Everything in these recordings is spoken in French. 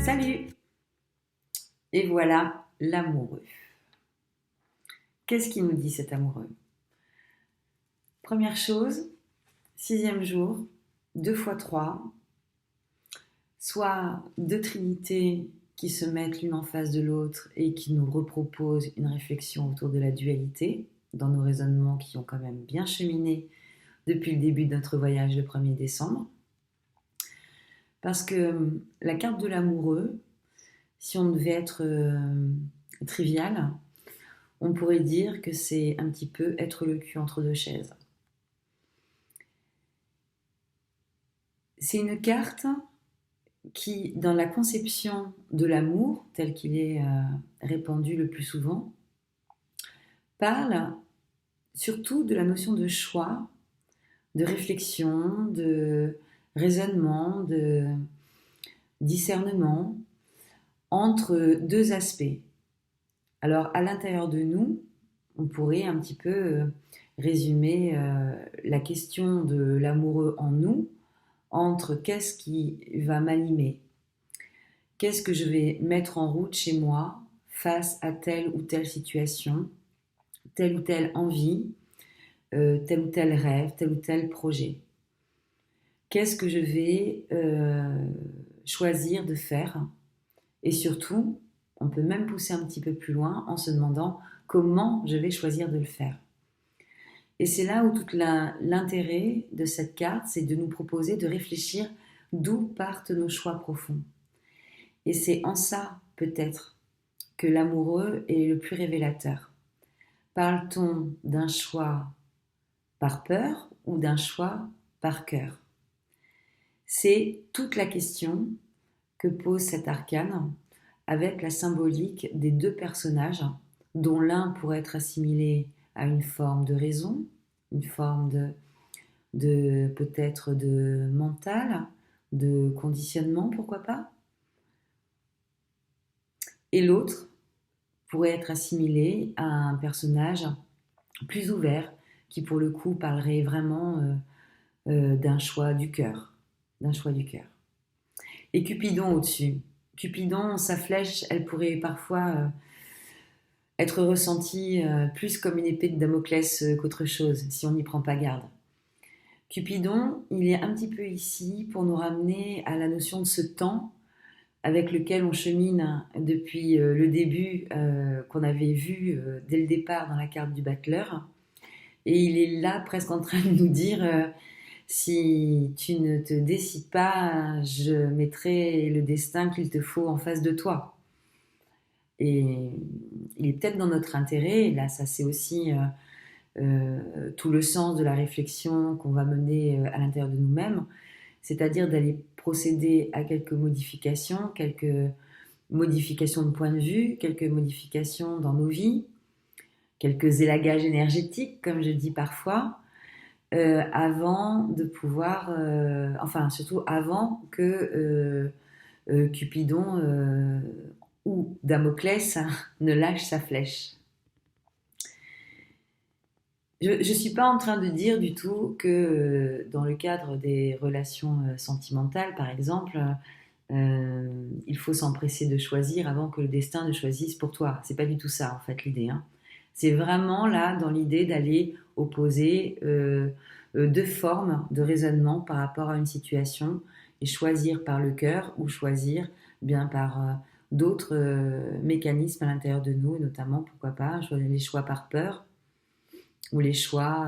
Salut! Et voilà l'amoureux. Qu'est-ce qu'il nous dit cet amoureux? Première chose, 6e jour, 2 fois 3, soit deux trinités qui se mettent l'une en face de l'autre et qui nous reproposent une réflexion autour de la dualité dans nos raisonnements qui ont quand même bien cheminé depuis le début de notre voyage le 1er décembre. Parce que la carte de l'amoureux, si on devait être trivial, on pourrait dire que c'est un petit peu être le cul entre deux chaises. C'est une carte qui, dans la conception de l'amour, tel qu'il est répandu le plus souvent, parle surtout de la notion de choix, de réflexion, de raisonnement, de discernement entre deux aspects. Alors, à l'intérieur de nous, on pourrait un petit peu résumer la question de l'amoureux en nous entre qu'est-ce qui va m'animer, qu'est-ce que je vais mettre en route chez moi face à telle ou telle situation, telle ou telle envie, tel ou tel rêve, tel ou tel projet. Qu'est-ce que je vais choisir de faire? Et surtout, on peut même pousser un petit peu plus loin en se demandant comment je vais choisir de le faire. Et c'est là où tout l'intérêt de cette carte, c'est de nous proposer de réfléchir d'où partent nos choix profonds. Et c'est en ça, peut-être, que l'amoureux est le plus révélateur. Parle-t-on d'un choix par peur ou d'un choix par cœur? C'est toute la question que pose cet arcane avec la symbolique des deux personnages, dont l'un pourrait être assimilé à une forme de raison, une forme de peut-être de mental, de conditionnement, pourquoi pas. Et l'autre pourrait être assimilé à un personnage plus ouvert, qui pour le coup parlerait vraiment d'un choix du cœur, Et Cupidon au-dessus. Cupidon, sa flèche, elle pourrait parfois être ressentie plus comme une épée de Damoclès qu'autre chose, si on n'y prend pas garde. Cupidon, il est un petit peu ici pour nous ramener à la notion de ce temps avec lequel on chemine depuis le début qu'on avait vu dès le départ dans la carte du battleur. Et il est là presque en train de nous dire si tu ne te décides pas, je mettrai le destin qu'il te faut en face de toi. Et il est peut-être dans notre intérêt, et là ça c'est aussi tout le sens de la réflexion qu'on va mener à l'intérieur de nous-mêmes, c'est-à-dire d'aller procéder à quelques modifications de point de vue, quelques modifications dans nos vies, quelques élagages énergétiques, comme je dis parfois, avant de pouvoir, surtout avant que Cupidon ou Damoclès ne lâche sa flèche. Je ne suis pas en train de dire du tout que dans le cadre des relations sentimentales, par exemple, il faut s'empresser de choisir avant que le destin ne choisisse pour toi. C'est pas du tout ça, en fait, l'idée. C'est vraiment là, dans l'idée d'aller opposer deux formes de raisonnement par rapport à une situation et choisir par le cœur ou choisir bien par d'autres mécanismes à l'intérieur de nous, et notamment, pourquoi pas, les choix par peur ou les choix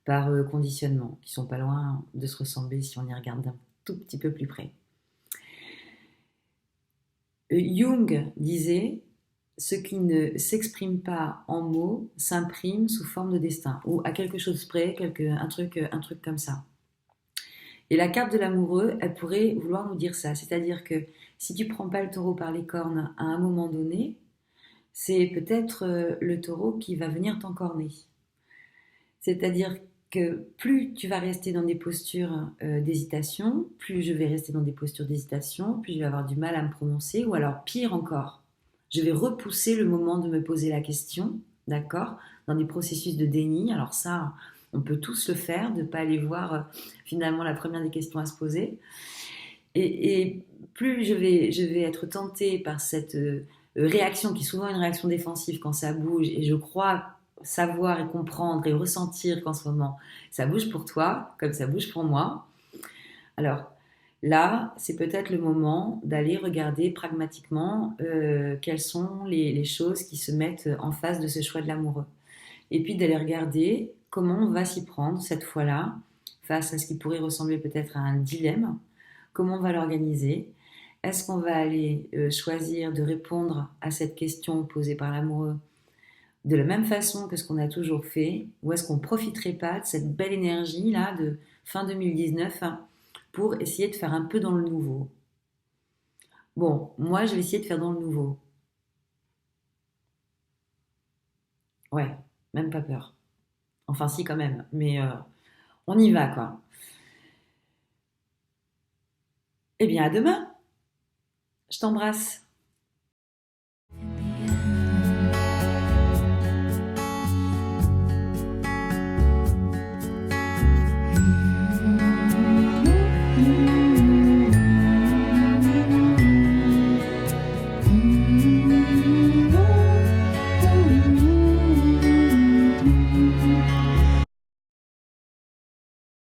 par conditionnement, qui sont pas loin de se ressembler si on y regarde d'un tout petit peu plus près. Jung disait « Ce qui ne s'exprime pas en mots s'imprime sous forme de destin » ou à quelque chose près, un truc comme ça. Et la carte de l'amoureux, elle pourrait vouloir nous dire ça, c'est-à-dire que si tu prends pas le taureau par les cornes à un moment donné, c'est peut-être le taureau qui va venir t'encorner. C'est-à-dire que plus tu vas rester dans des postures d'hésitation, plus je vais rester dans des postures d'hésitation, plus je vais avoir du mal à me prononcer, ou alors pire encore, je vais repousser le moment de me poser la question, d'accord, dans des processus de déni. Alors ça, On peut tous le faire, de ne pas aller voir finalement la première des questions à se poser. Et plus je vais être tentée par cette réaction, qui est souvent une réaction défensive quand ça bouge, et je crois savoir et comprendre et ressentir qu'en ce moment, ça bouge pour toi, comme ça bouge pour moi. Alors là, c'est peut-être le moment d'aller regarder pragmatiquement quelles sont les choses qui se mettent en face de ce choix de l'amoureux. Et puis d'aller regarder comment on va s'y prendre cette fois-là, face à ce qui pourrait ressembler peut-être à un dilemme. Comment on va l'organiser? Est-ce qu'on va aller choisir de répondre à cette question posée par l'amoureux de la même façon que ce qu'on a toujours fait? Ou est-ce qu'on ne profiterait pas de cette belle énergie là de fin 2019 pour essayer de faire un peu dans le nouveau? Bon, moi je vais essayer de faire dans le nouveau. Ouais, même pas peur. Enfin si quand même, mais on y va quoi. Eh bien à demain, je t'embrasse.